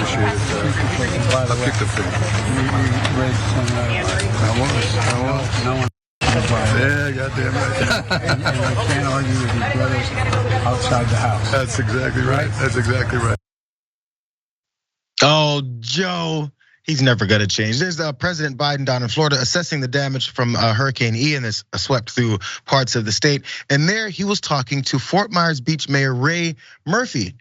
appreciate it. By the I way, picked a fit. you raised some, no one. Yeah, goddamn right. And you can't argue with your brothers outside the house. That's exactly right. That's exactly right. Oh, Joe, he's never going to change. There's President Biden down in Florida assessing the damage from Hurricane Ian that's swept through parts of the state. And there he was talking to Fort Myers Beach Mayor Ray Murphy.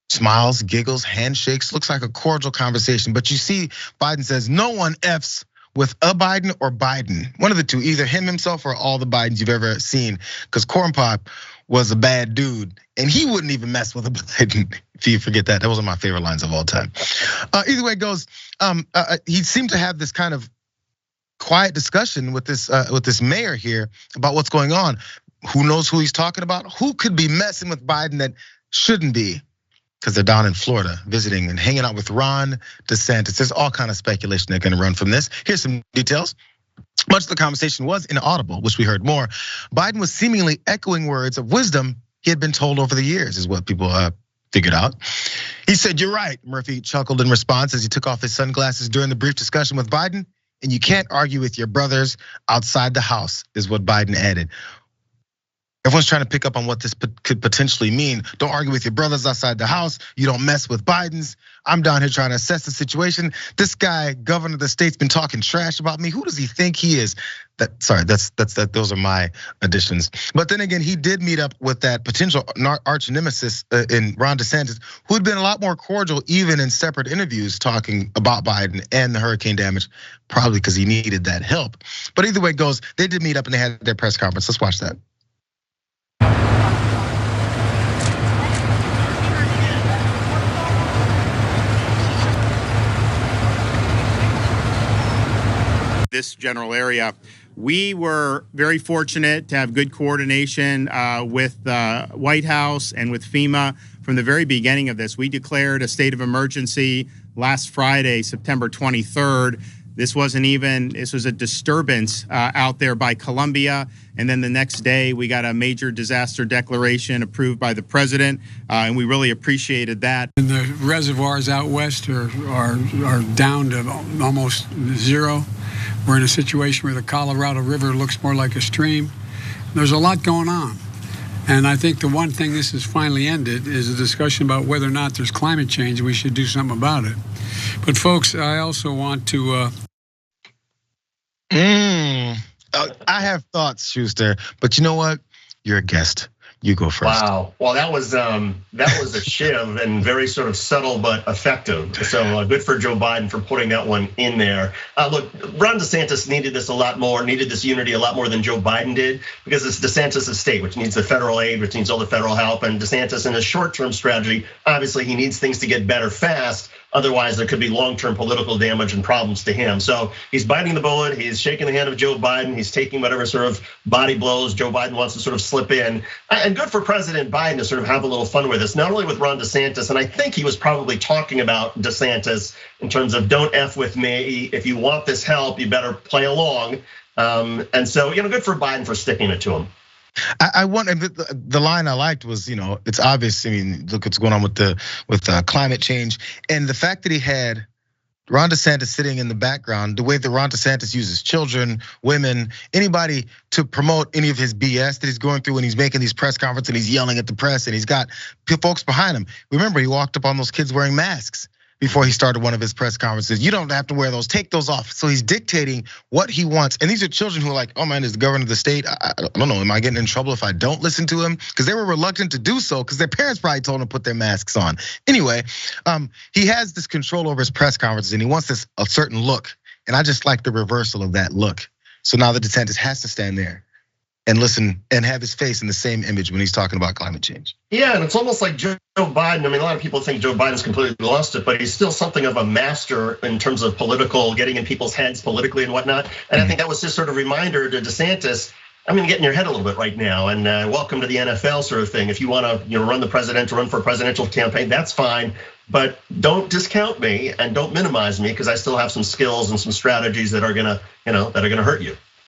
Smiles, giggles, handshakes, looks like a cordial conversation. But you see, Biden says no one F's with a Biden or Biden. One of the two, either him himself or all the Bidens you've ever seen. Because Corn Pop was a bad dude, and he wouldn't even mess with a Biden. If you forget that, that was one of my favorite lines of all time. Either way it goes, he seemed to have this kind of quiet discussion with this mayor here about what's going on. Who knows who he's talking about? Who could be messing with Biden that shouldn't be? Because they're down in Florida visiting and hanging out with Ron DeSantis. There's all kind of speculation they're gonna run from this. Here's some details. Much of the conversation was inaudible, which we heard more. Biden was seemingly echoing words of wisdom he had been told over the years, is what people figured out. He said, "You're right," Murphy chuckled in response as he took off his sunglasses during the brief discussion with Biden. "And you can't argue with your brothers outside the house," is what Biden added. Everyone's trying to pick up on what this could potentially mean. Don't argue with your brothers outside the house. You don't mess with Bidens. I'm down here trying to assess the situation. This guy, governor of the state's been talking trash about me. Who does he think he is? Those are my additions. But then again, he did meet up with that potential arch nemesis in Ron DeSantis, who had been a lot more cordial, even in separate interviews, talking about Biden and the hurricane damage, probably because he needed that help. But either way it goes, they did meet up and they had their press conference. Let's watch that. This general area. We were very fortunate to have good coordination with the White House and with FEMA from the very beginning of this. We declared a state of emergency last Friday, September 23rd. This was a disturbance out there by Columbia. And then the next day we got a major disaster declaration approved by the president. And we really appreciated that. And the reservoirs out west are down to almost zero. We're in a situation where the Colorado River looks more like a stream. There's a lot going on. And I think the one thing this has finally ended is a discussion about whether or not there's climate change and we should do something about it. But folks, I also want to. I have thoughts, Schuster, but you know what? You're a guest. You go first. Wow. Well, that was a shiv and very sort of subtle but effective. So good for Joe Biden for putting that one in there. Look, Ron DeSantis needed this unity a lot more than Joe Biden did, because it's DeSantis' state, which needs the federal aid, which needs all the federal help. And DeSantis, in his short-term strategy, obviously he needs things to get better fast. Otherwise, there could be long-term political damage and problems to him. So he's biting the bullet. He's shaking the hand of Joe Biden. He's taking whatever sort of body blows Joe Biden wants to sort of slip in. And good for President Biden to sort of have a little fun with this, not only with Ron DeSantis, and I think he was probably talking about DeSantis in terms of don't F with me. If you want this help, you better play along. And so, good for Biden for sticking it to him. I want the line I liked was, it's obvious. I mean, look what's going on with climate change, and the fact that he had Ron DeSantis sitting in the background, the way that Ron DeSantis uses children, women, anybody to promote any of his BS that he's going through when he's making these press conferences and he's yelling at the press and he's got folks behind him. Remember, he walked up on those kids wearing masks before he started one of his press conferences. You don't have to wear those, take those off. So he's dictating what he wants. And these are children who are like, oh man, is the governor of the state, I don't know, am I getting in trouble if I don't listen to him? Because they were reluctant to do so because their parents probably told them to put their masks on. Anyway, he has this control over his press conferences and he wants a certain look. And I just like the reversal of that look. So now the DeSantis has to stand there and listen and have his face in the same image when he's talking about climate change. Yeah, and it's almost like Joe Biden. I mean, a lot of people think Joe Biden's completely lost it, but he's still something of a master in terms of getting in people's heads politically and whatnot. And I think that was just sort of a reminder to DeSantis, I'm gonna get in your head a little bit right now, and welcome to the NFL sort of thing. If you wanna run for a presidential campaign, that's fine. But don't discount me and don't minimize me, because I still have some skills and some strategies that are gonna hurt you.